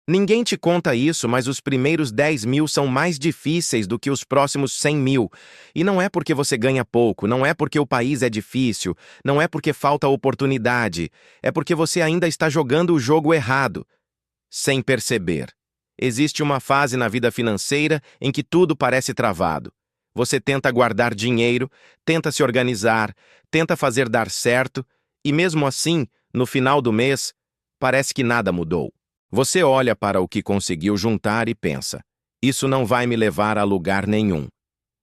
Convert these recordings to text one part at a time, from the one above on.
Ninguém te conta isso, mas os primeiros 10.000 são mais difíceis do que os próximos 100.000. E não é porque você ganha pouco, não é porque o país é difícil, não é porque falta oportunidade, é porque você ainda está jogando o jogo errado, sem perceber. Existe uma fase na vida financeira em que tudo parece travado. Você tenta guardar dinheiro, tenta se organizar, tenta fazer dar certo, e mesmo assim, no final do mês, parece que nada mudou. Você olha para o que conseguiu juntar e pensa: isso não vai me levar a lugar nenhum.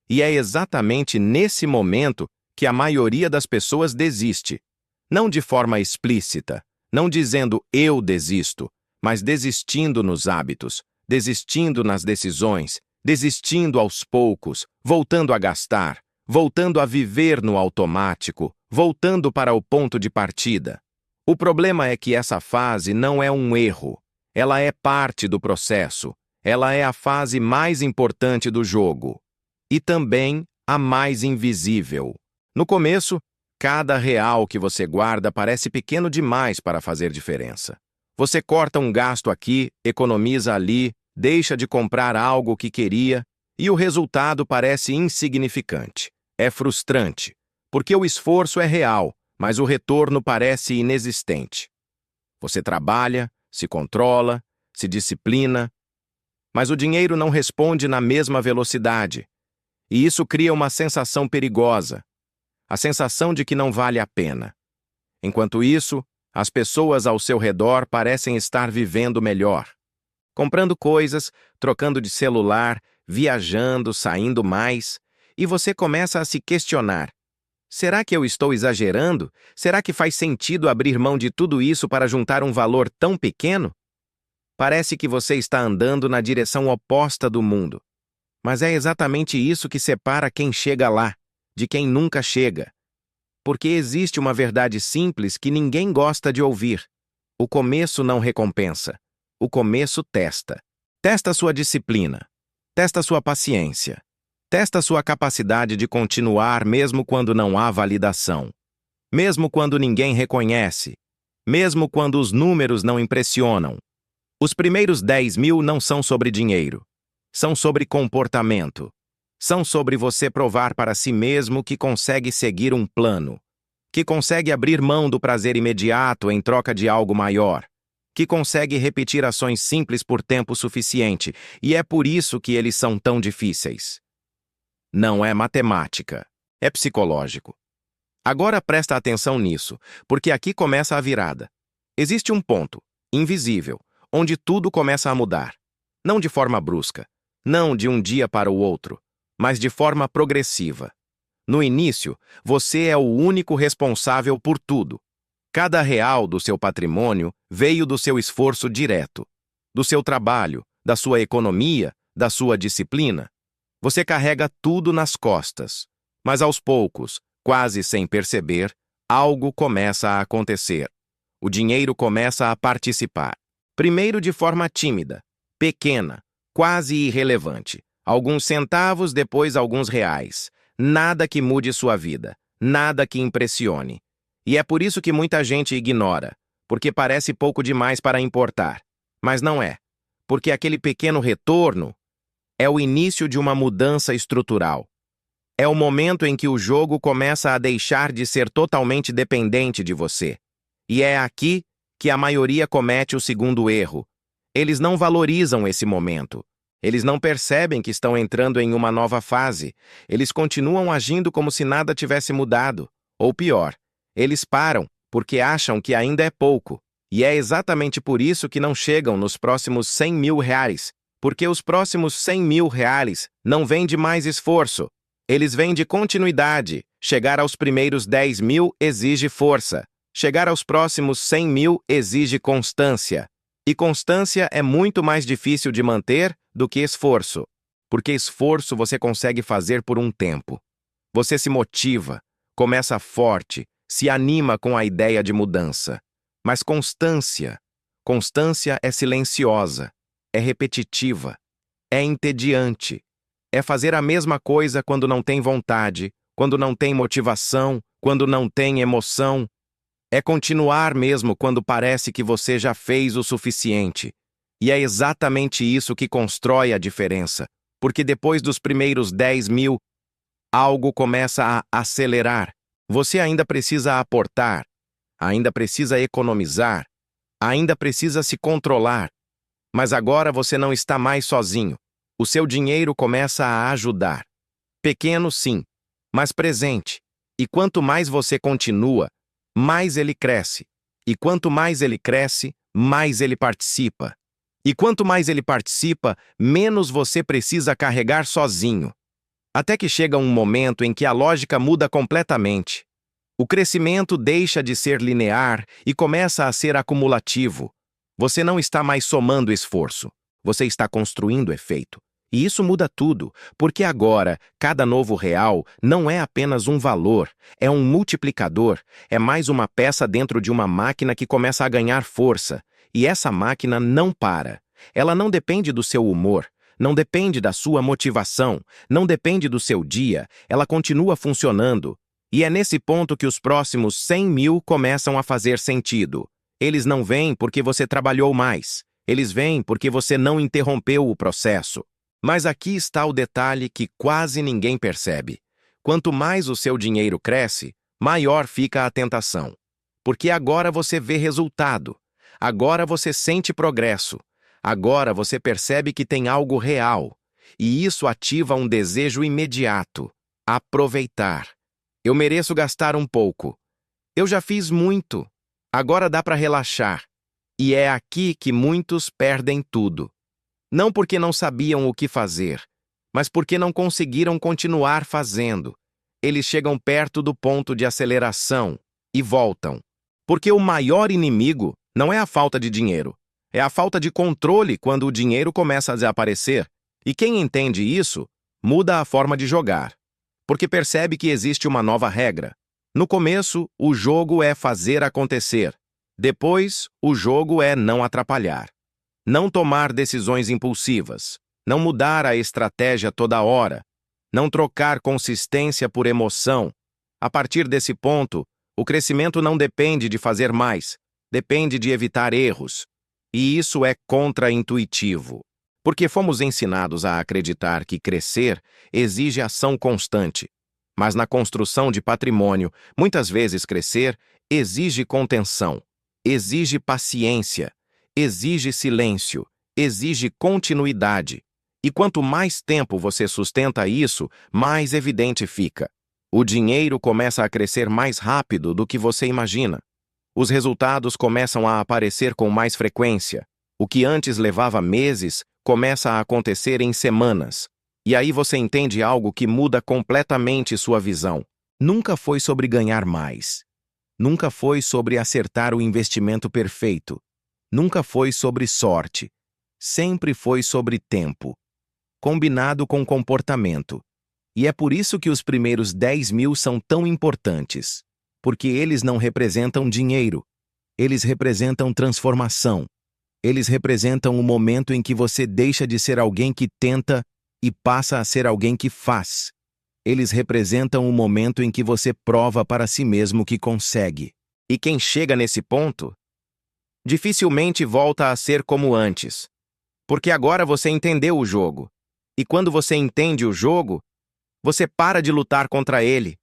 E é exatamente nesse momento que a maioria das pessoas desiste. Não de forma explícita, não dizendo eu desisto, mas desistindo nos hábitos, desistindo nas decisões, desistindo aos poucos, voltando a gastar, voltando a viver no automático, voltando para o ponto de partida. O problema é que essa fase não é um erro. Ela é parte do processo. Ela é a fase mais importante do jogo. E também a mais invisível. No começo, cada real que você guarda parece pequeno demais para fazer diferença. Você corta um gasto aqui, economiza ali, deixa de comprar algo que queria, e o resultado parece insignificante. É frustrante, porque o esforço é real, mas o retorno parece inexistente. Você trabalha, se controla, se disciplina, mas o dinheiro não responde na mesma velocidade. E isso cria uma sensação perigosa, a sensação de que não vale a pena. Enquanto isso, as pessoas ao seu redor parecem estar vivendo melhor. Comprando coisas, trocando de celular, viajando, saindo mais, e você começa a se questionar: será que eu estou exagerando? Será que faz sentido abrir mão de tudo isso para juntar um valor tão pequeno? Parece que você está andando na direção oposta do mundo. Mas é exatamente isso que separa quem chega lá, de quem nunca chega. Porque existe uma verdade simples que ninguém gosta de ouvir. O começo não recompensa. O começo testa. Testa sua disciplina. Testa sua paciência. Testa sua capacidade de continuar mesmo quando não há validação. Mesmo quando ninguém reconhece. Mesmo quando os números não impressionam. Os primeiros 10.000 não são sobre dinheiro. São sobre comportamento. São sobre você provar para si mesmo que consegue seguir um plano. Que consegue abrir mão do prazer imediato em troca de algo maior. Que consegue repetir ações simples por tempo suficiente. E é por isso que eles são tão difíceis. Não é matemática, é psicológico. Agora presta atenção nisso, porque aqui começa a virada. Existe um ponto, invisível, onde tudo começa a mudar. Não de forma brusca, não de um dia para o outro, mas de forma progressiva. No início, você é o único responsável por tudo. Cada real do seu patrimônio veio do seu esforço direto, do seu trabalho, da sua economia, da sua disciplina. Você carrega tudo nas costas, mas aos poucos, quase sem perceber, algo começa a acontecer. O dinheiro começa a participar. Primeiro de forma tímida, pequena, quase irrelevante. Alguns centavos, depois alguns reais. Nada que mude sua vida, nada que impressione. E é por isso que muita gente ignora, porque parece pouco demais para importar. Mas não é, porque aquele pequeno retorno é o início de uma mudança estrutural. É o momento em que o jogo começa a deixar de ser totalmente dependente de você. E é aqui que a maioria comete o segundo erro. Eles não valorizam esse momento. Eles não percebem que estão entrando em uma nova fase. Eles continuam agindo como se nada tivesse mudado. Ou pior, eles param porque acham que ainda é pouco. E é exatamente por isso que não chegam nos próximos 100.000 reais. Porque os próximos 100.000 reais não vêm de mais esforço. Eles vêm de continuidade. Chegar aos primeiros 10.000 exige força. Chegar aos próximos 100.000 exige constância. E constância é muito mais difícil de manter do que esforço. Porque esforço você consegue fazer por um tempo. Você se motiva, começa forte, se anima com a ideia de mudança. Mas constância é silenciosa. É repetitiva, é entediante, é fazer a mesma coisa quando não tem vontade, quando não tem motivação, quando não tem emoção. É continuar mesmo quando parece que você já fez o suficiente. E é exatamente isso que constrói a diferença. Porque depois dos primeiros 10.000, algo começa a acelerar. Você ainda precisa aportar, ainda precisa economizar, ainda precisa se controlar. Mas agora você não está mais sozinho. O seu dinheiro começa a ajudar. Pequeno, sim, mas presente. E quanto mais você continua, mais ele cresce. E quanto mais ele cresce, mais ele participa. E quanto mais ele participa, menos você precisa carregar sozinho. Até que chega um momento em que a lógica muda completamente. O crescimento deixa de ser linear e começa a ser acumulativo. Você não está mais somando esforço, você está construindo efeito. E isso muda tudo, porque agora, cada novo real não é apenas um valor, é um multiplicador, é mais uma peça dentro de uma máquina que começa a ganhar força. E essa máquina não para. Ela não depende do seu humor, não depende da sua motivação, não depende do seu dia, ela continua funcionando. E é nesse ponto que os próximos 100.000 começam a fazer sentido. Eles não vêm porque você trabalhou mais. Eles vêm porque você não interrompeu o processo. Mas aqui está o detalhe que quase ninguém percebe. Quanto mais o seu dinheiro cresce, maior fica a tentação. Porque agora você vê resultado. Agora você sente progresso. Agora você percebe que tem algo real. E isso ativa um desejo imediato. Aproveitar. Eu mereço gastar um pouco. Eu já fiz muito. Agora dá para relaxar. E é aqui que muitos perdem tudo. Não porque não sabiam o que fazer, mas porque não conseguiram continuar fazendo. Eles chegam perto do ponto de aceleração e voltam. Porque o maior inimigo não é a falta de dinheiro, é a falta de controle quando o dinheiro começa a desaparecer. E quem entende isso, muda a forma de jogar. Porque percebe que existe uma nova regra. No começo, o jogo é fazer acontecer. Depois, o jogo é não atrapalhar. Não tomar decisões impulsivas. Não mudar a estratégia toda hora. Não trocar consistência por emoção. A partir desse ponto, o crescimento não depende de fazer mais. Depende de evitar erros. E isso é contra-intuitivo. Porque fomos ensinados a acreditar que crescer exige ação constante. Mas na construção de patrimônio, muitas vezes crescer exige contenção, exige paciência, exige silêncio, exige continuidade. E quanto mais tempo você sustenta isso, mais evidente fica. O dinheiro começa a crescer mais rápido do que você imagina. Os resultados começam a aparecer com mais frequência. O que antes levava meses começa a acontecer em semanas. E aí você entende algo que muda completamente sua visão. Nunca foi sobre ganhar mais. Nunca foi sobre acertar o investimento perfeito. Nunca foi sobre sorte. Sempre foi sobre tempo, combinado com comportamento. E é por isso que os primeiros 10.000 são tão importantes. Porque eles não representam dinheiro. Eles representam transformação. Eles representam o momento em que você deixa de ser alguém que tenta e passa a ser alguém que faz. Eles representam o momento em que você prova para si mesmo que consegue. E quem chega nesse ponto, dificilmente volta a ser como antes. Porque agora você entendeu o jogo. E quando você entende o jogo, você para de lutar contra ele.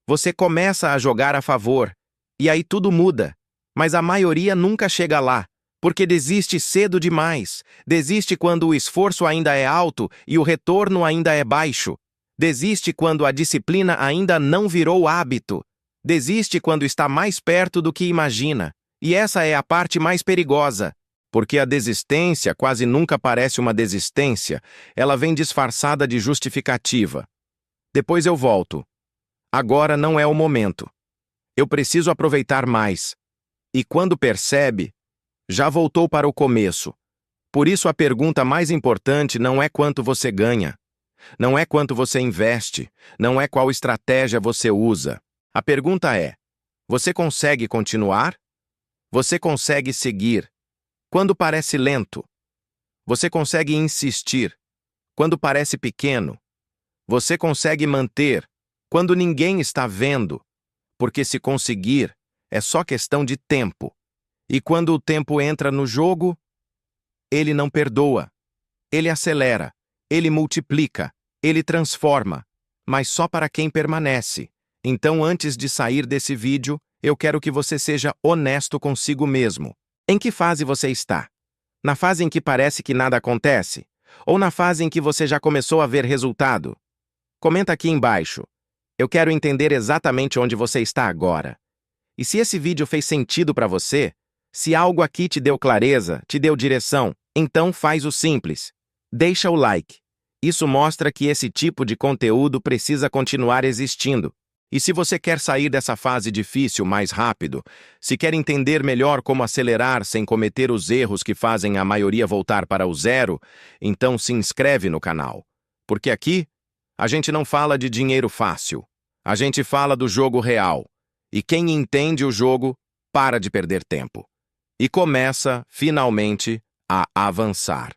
Você começa a jogar a favor. E aí tudo muda. Mas a maioria nunca chega lá. Porque desiste cedo demais. Desiste quando o esforço ainda é alto e o retorno ainda é baixo. Desiste quando a disciplina ainda não virou hábito. Desiste quando está mais perto do que imagina. E essa é a parte mais perigosa. Porque a desistência quase nunca parece uma desistência. Ela vem disfarçada de justificativa. Depois eu volto. Agora não é o momento. Eu preciso aproveitar mais. E quando percebe, já voltou para o começo. Por isso a pergunta mais importante não é quanto você ganha. Não é quanto você investe. Não é qual estratégia você usa. A pergunta é: você consegue continuar? Você consegue seguir quando parece lento? Você consegue insistir quando parece pequeno? Você consegue manter quando ninguém está vendo? Porque se conseguir, é só questão de tempo. E quando o tempo entra no jogo, Ele não perdoa. Ele acelera. Ele multiplica. Ele transforma. Mas só para quem permanece. Então, antes de sair desse vídeo, eu quero que você seja honesto consigo mesmo. Em que fase você está? Na fase em que parece que nada acontece? Ou na fase em que você já começou a ver resultado? Comenta aqui embaixo. Eu quero entender exatamente onde você está agora. E se esse vídeo fez sentido para você, se algo aqui te deu clareza, te deu direção, então faz o simples. Deixa o like. Isso mostra que esse tipo de conteúdo precisa continuar existindo. E se você quer sair dessa fase difícil mais rápido, se quer entender melhor como acelerar sem cometer os erros que fazem a maioria voltar para o zero, então se inscreve no canal. Porque aqui, a gente não fala de dinheiro fácil. A gente fala do jogo real. E quem entende o jogo, para de perder tempo. E começa, finalmente, a avançar.